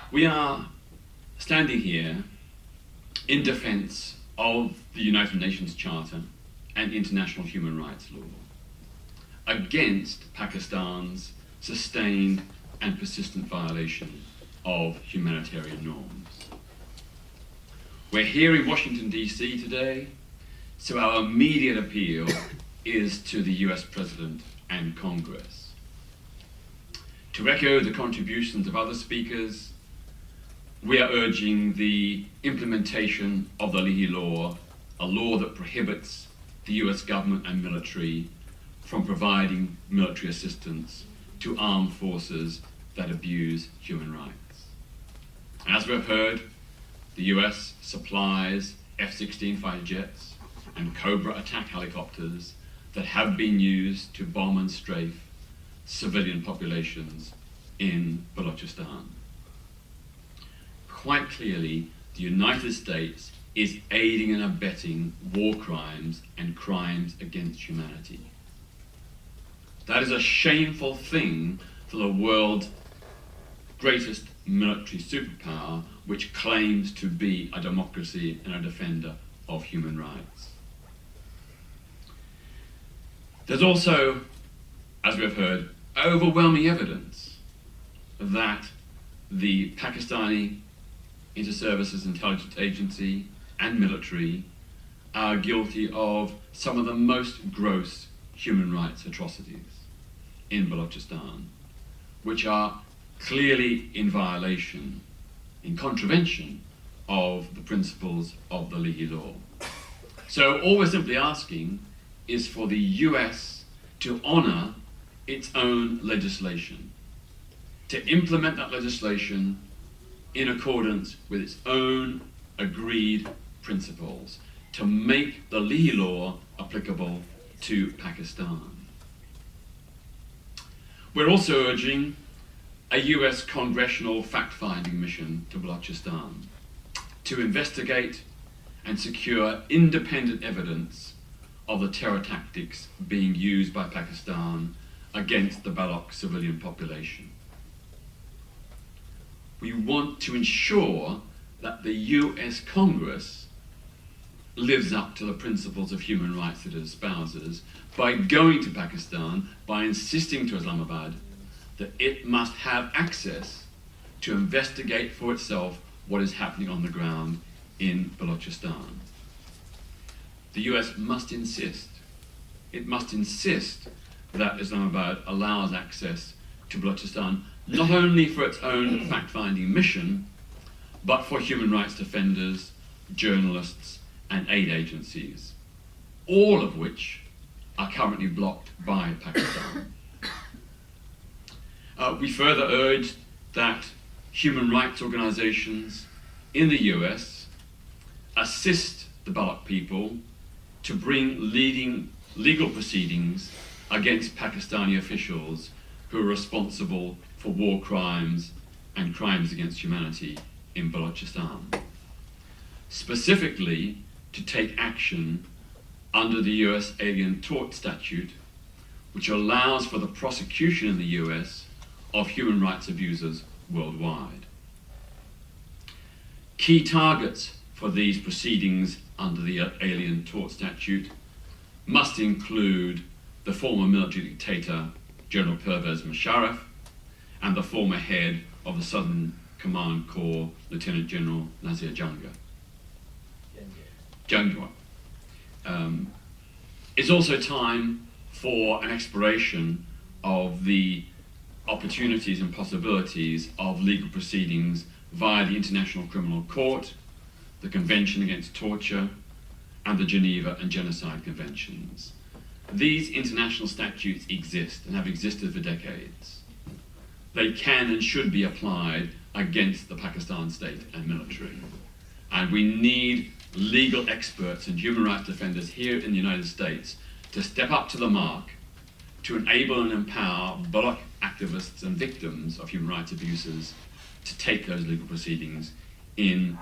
We are standing here in defense of the United Nations Charter and international human rights law against Pakistan's sustained and persistent violation of humanitarian norms. We're here in Washington, D.C. today, so our immediate appeal is to the US President and Congress. To echo the contributions of other speakers, we are urging the implementation of the Leahy Law, a law that prohibits the US government and military from providing military assistance to armed forces that abuse human rights. As we've heard, the US supplies F-16 fighter jets and Cobra attack helicopters that have been used to bomb and strafe civilian populations in Balochistan. Quite clearly, the United States is aiding and abetting war crimes and crimes against humanity. That is a shameful thing for the world's greatest military superpower, which claims to be a democracy and a defender of human rights. There's also, as we've heard, overwhelming evidence that the Pakistani Inter-Services Intelligence Agency and military are guilty of some of the most gross human rights atrocities in Balochistan, which are clearly in violation, in contravention of the principles of the Leahy Law. So all we're simply asking is for the US to honor its own legislation, to implement that legislation in accordance with its own agreed principles, to make the Leahy Law applicable to Pakistan. We're also urging a US congressional fact-finding mission to Balochistan to investigate and secure independent evidence of the terror tactics being used by Pakistan against the Baloch civilian population. We want to ensure that the US Congress lives up to the principles of human rights that it espouses by going to Pakistan, by insisting to Islamabad that it must have access to investigate for itself what is happening on the ground in Balochistan. The US must insist. It must insist that Islamabad allows access to Balochistan, not only for its own fact-finding mission, but for human rights defenders, journalists, and aid agencies, all of which are currently blocked by Pakistan. We further urge that human rights organizations in the US assist the Baloch people to bring legal proceedings against Pakistani officials who are responsible for war crimes and crimes against humanity in Balochistan. Specifically, to take action under the US Alien Tort Statute, which allows for the prosecution in the US of human rights abusers worldwide. Key targets for these proceedings under the Alien Tort Statute must include the former military dictator General Pervez Musharraf and the former head of the Southern Command Corps, Lieutenant General Nazir Janga. It's also time for an exploration of the opportunities and possibilities of legal proceedings via the International Criminal Court, the Convention Against Torture, and the Geneva and Genocide Conventions. These international statutes exist and have existed for decades. They can and should be applied against the Pakistan state and military. And we need legal experts and human rights defenders here in the United States to step up to the mark to enable and empower Baloch activists and victims of human rights abuses to take those legal proceedings in